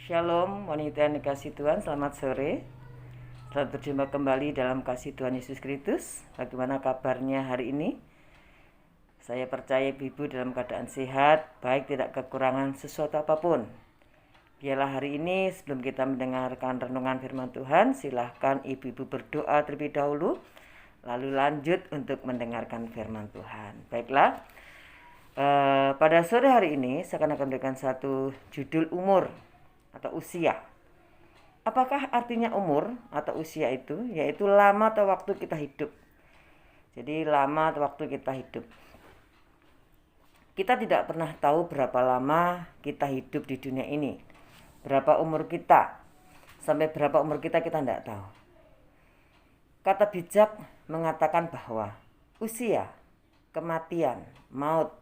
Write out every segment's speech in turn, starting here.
Shalom, wanita yang dikasih Tuhan, selamat sore. Selamat berjumpa kembali dalam kasih Tuhan Yesus Kristus. Bagaimana kabarnya hari ini? Saya percaya ibu dalam keadaan sehat, baik tidak kekurangan sesuatu apapun. Biarlah hari ini sebelum kita mendengarkan renungan firman Tuhan, silahkan ibu-ibu berdoa terlebih dahulu, lalu lanjut untuk mendengarkan firman Tuhan. Baiklah, pada sore hari ini saya akan memberikan satu judul umur atau usia. Apakah artinya umur atau usia itu? Yaitu lama atau waktu kita hidup. Jadi lama atau waktu kita hidup. Kita tidak pernah tahu berapa lama kita hidup di dunia ini. Berapa umur kita. Sampai berapa umur kita tidak tahu. Kata bijak mengatakan bahwa usia, kematian, maut,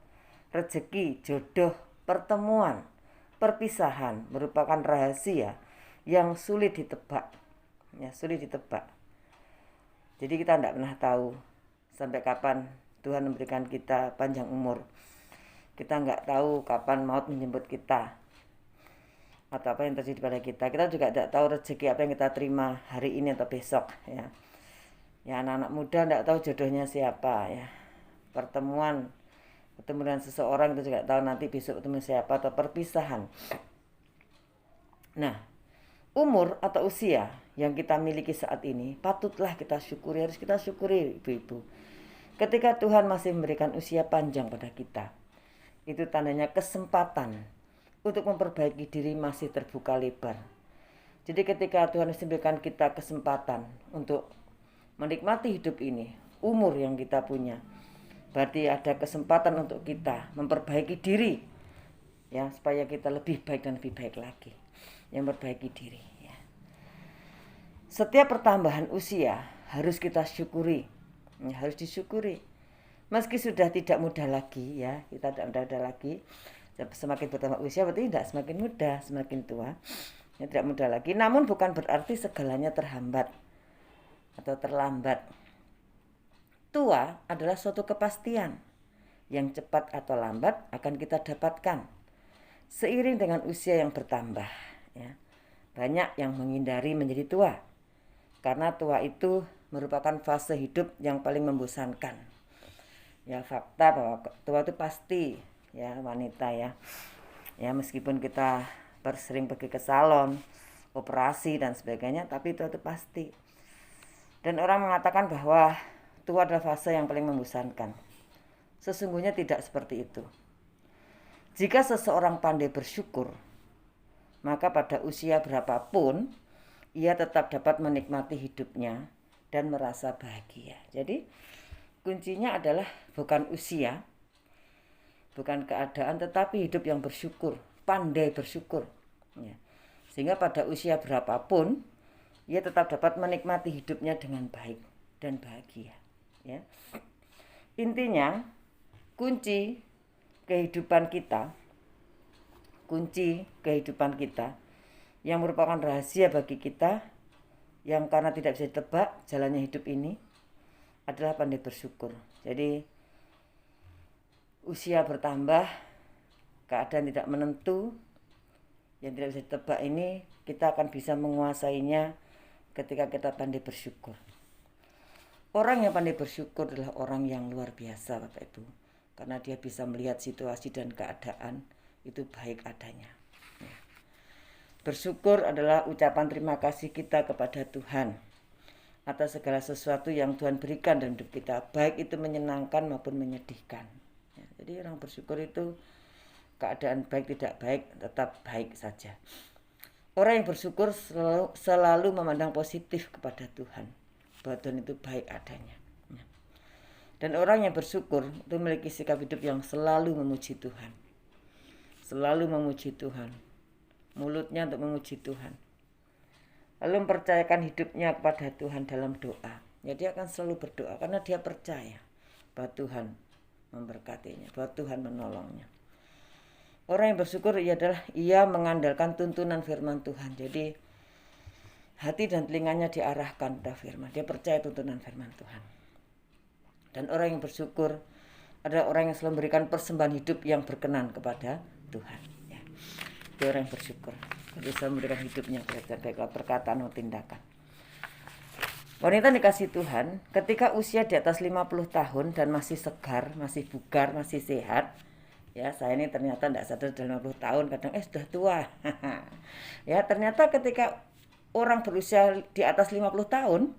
rezeki, jodoh, pertemuan, perpisahan merupakan rahasia yang sulit ditebak. Ya, sulit ditebak. Jadi kita tidak pernah tahu sampai kapan Tuhan memberikan kita panjang umur. Kita nggak tahu kapan maut menjemput kita atau apa yang terjadi pada kita. Kita juga tidak tahu rezeki apa yang kita terima hari ini atau besok. Ya, anak-anak muda tidak tahu jodohnya siapa. Ya, pertemuan ketemu dengan seseorang itu juga tahu nanti besok ketemu siapa, atau perpisahan. Nah, umur atau usia yang kita miliki saat ini patutlah kita syukuri, harus kita syukuri ibu-ibu. Ketika Tuhan masih memberikan usia panjang pada kita, itu tandanya kesempatan untuk memperbaiki diri masih terbuka lebar. Jadi ketika Tuhan memberikan kita kesempatan untuk menikmati hidup ini, umur yang kita punya, berarti ada kesempatan untuk kita memperbaiki diri, ya, supaya kita lebih baik dan lebih baik lagi, yang memperbaiki diri. Ya. Setiap pertambahan usia harus kita syukuri, ya, harus disyukuri. Meski sudah tidak muda lagi, ya, kita tidak muda lagi. Semakin bertambah usia berarti tidak semakin muda, semakin tua, ya, tidak muda lagi. Namun bukan berarti segalanya terhambat atau terlambat. Tua adalah suatu kepastian yang cepat atau lambat akan kita dapatkan seiring dengan usia yang bertambah. Ya. Banyak yang menghindari menjadi tua karena tua itu merupakan fase hidup yang paling membosankan. Ya, fakta bahwa tua itu pasti, ya, wanita, ya. Ya, meskipun kita sering pergi ke salon, operasi dan sebagainya, tapi tua itu pasti. Dan orang mengatakan bahwa tua adalah fase yang paling membosankan. Sesungguhnya tidak seperti itu. Jika seseorang pandai bersyukur, maka pada usia berapapun ia tetap dapat menikmati hidupnya dan merasa bahagia. Jadi kuncinya adalah bukan usia, bukan keadaan, tetapi hidup yang bersyukur, pandai bersyukur. Ya. Sehingga pada usia berapapun ia tetap dapat menikmati hidupnya dengan baik dan bahagia. Ya. Intinya kunci kehidupan kita yang merupakan rahasia bagi kita, yang karena tidak bisa ditebak jalannya hidup ini, adalah pandai bersyukur. Jadi usia bertambah, keadaan tidak menentu yang tidak bisa ditebak ini, kita akan bisa menguasainya ketika kita pandai bersyukur. Orang yang pandai bersyukur adalah orang yang luar biasa, Bapak Ibu. Karena dia bisa melihat situasi dan keadaan itu baik adanya. Bersyukur adalah ucapan terima kasih kita kepada Tuhan atas segala sesuatu yang Tuhan berikan dalam hidup kita, baik itu menyenangkan maupun menyedihkan. Ya, jadi orang bersyukur itu keadaan baik tidak baik tetap baik saja. Orang yang bersyukur selalu memandang positif kepada Tuhan. Bahwa Tuhan itu baik adanya. Dan orang yang bersyukur itu memiliki sikap hidup yang selalu memuji Tuhan. Selalu memuji Tuhan. Mulutnya untuk memuji Tuhan. Lalu mempercayakan hidupnya kepada Tuhan dalam doa. Ya, dia akan selalu berdoa karena dia percaya bahwa Tuhan memberkatinya, bahwa Tuhan menolongnya. Orang yang bersyukur adalah ia mengandalkan tuntunan firman Tuhan. Jadi hati dan telinganya diarahkan pada firman. Dia percaya tuntunan firman Tuhan. Dan orang yang bersyukur adalah orang yang selalu memberikan persembahan hidup yang berkenan kepada Tuhan. Ya. Dia orang yang bersyukur. bisa memberikan hidupnya baik perkataan maupun tindakan. Wanita dikasih Tuhan ketika usia di atas 50 tahun dan masih segar, masih bugar, masih sehat. Ya, saya ini ternyata tidak sadar sudah 50 tahun, kadang sudah tua. Ya, ternyata ketika orang berusia di atas 50 tahun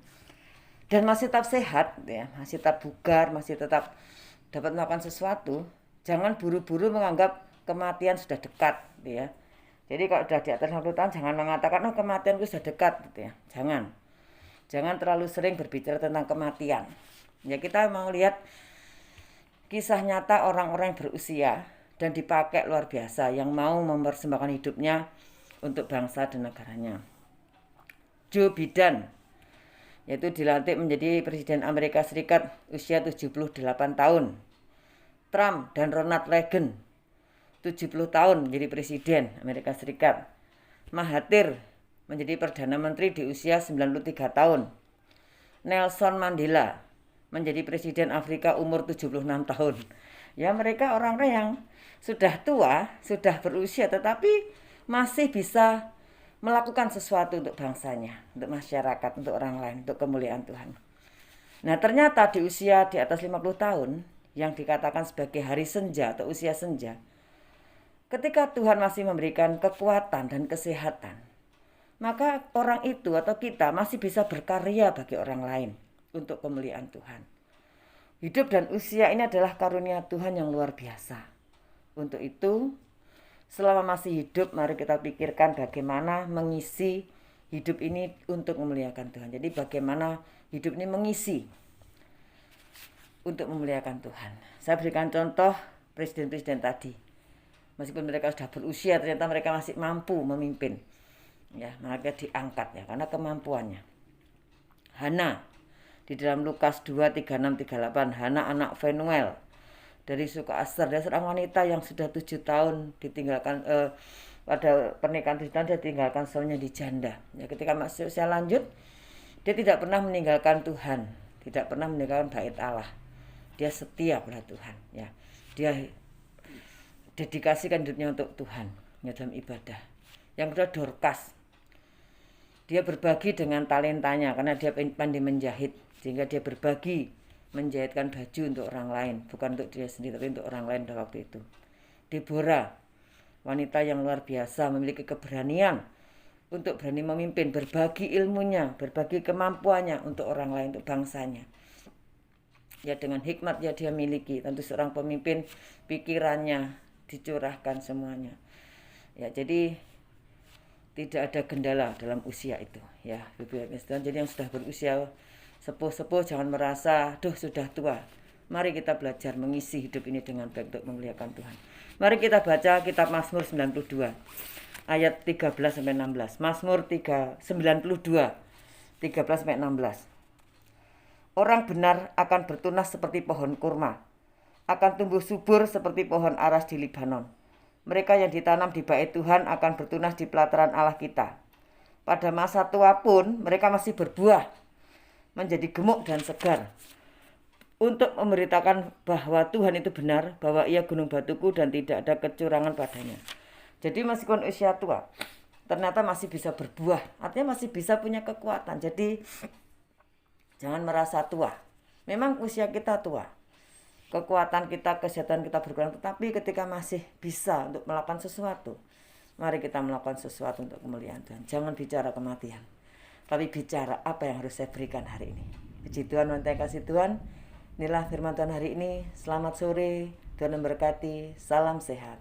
dan masih tetap sehat, ya, masih tetap bugar, masih tetap dapat melakukan sesuatu, jangan buru-buru menganggap kematian sudah dekat, gitu ya. Jadi kalau sudah di atas 50 tahun jangan mengatakan kematian itu sudah dekat, gitu ya. Jangan terlalu sering berbicara tentang kematian. Ya, kita mau lihat kisah nyata orang-orang yang berusia dan dipakai luar biasa yang mau mempersembahkan hidupnya untuk bangsa dan negaranya. Joe Biden, yaitu dilantik menjadi Presiden Amerika Serikat usia 78 tahun. Trump dan Ronald Reagan 70 tahun menjadi Presiden Amerika Serikat. Mahathir menjadi Perdana Menteri di usia 93 tahun. Nelson Mandela menjadi Presiden Afrika umur 76 tahun. Ya, mereka orang-orang yang sudah tua, sudah berusia, tetapi masih bisa melakukan sesuatu untuk bangsanya, untuk masyarakat, untuk orang lain, untuk kemuliaan Tuhan. Nah, ternyata di usia di atas 50 tahun, yang dikatakan sebagai hari senja atau usia senja, ketika Tuhan masih memberikan kekuatan dan kesehatan, maka orang itu atau kita masih bisa berkarya bagi orang lain untuk kemuliaan Tuhan. Hidup dan usia ini adalah karunia Tuhan yang luar biasa. Untuk itu, selama masih hidup, mari kita pikirkan bagaimana mengisi hidup ini untuk memuliakan Tuhan. Jadi bagaimana hidup ini mengisi untuk memuliakan Tuhan. Saya berikan contoh presiden-presiden tadi. Meskipun mereka sudah berusia, ternyata mereka masih mampu memimpin. Ya, mereka diangkat ya karena kemampuannya. Hana di dalam Lukas 2, 36, 38, Hana anak Fanuel dari suku Aser, dia seorang wanita yang sudah 7 tahun ditinggalkan pada pernikahan 7 tahun dia tinggalkan suaminya di janda. Ya, ketika masih usia lanjut, dia tidak pernah meninggalkan Tuhan, tidak pernah meninggalkan bait Allah. Dia setia pada Tuhan, ya. Dia dedikasikan hidupnya untuk Tuhan, ya, dalam ibadah. Yang kedua Dorcas. Dia berbagi dengan talentanya karena dia pandai menjahit, sehingga dia berbagi menjahitkan baju untuk orang lain, bukan untuk dia sendiri tapi untuk orang lain pada waktu itu. Deborah, wanita yang luar biasa, memiliki keberanian untuk berani memimpin, berbagi ilmunya, berbagi kemampuannya untuk orang lain, untuk bangsanya. Ya, dengan hikmat yang dia miliki, tentu seorang pemimpin pikirannya dicurahkan semuanya. Ya, jadi tidak ada kendala dalam usia itu, ya. Jadi yang sudah berusia sepuh-sepuh jangan merasa, sudah tua. Mari kita belajar mengisi hidup ini dengan baik untuk memuliakan Tuhan. Mari kita baca kitab Mazmur 92 ayat 13 sampai 16. Mazmur 92 13 sampai 16. Orang benar akan bertunas seperti pohon kurma, akan tumbuh subur seperti pohon aras di Libanon. Mereka yang ditanam di bait Tuhan akan bertunas di pelataran Allah kita. Pada masa tua pun mereka masih berbuah, menjadi gemuk dan segar. Untuk memberitakan bahwa Tuhan itu benar, bahwa ia gunung batuku dan tidak ada kecurangan padanya. Jadi meskipun usia tua, ternyata masih bisa berbuah. Artinya masih bisa punya kekuatan. Jadi jangan merasa tua. Memang usia kita tua. Kekuatan kita, kesehatan kita berkurang, tetapi ketika masih bisa untuk melakukan sesuatu, mari kita melakukan sesuatu untuk kemuliaan Tuhan. Jangan bicara kematian, tapi bicara apa yang harus saya berikan hari ini. Puji Tuhan, wanita kasih Tuhan. Inilah firman Tuhan hari ini. Selamat sore, Tuhan memberkati. Salam sehat.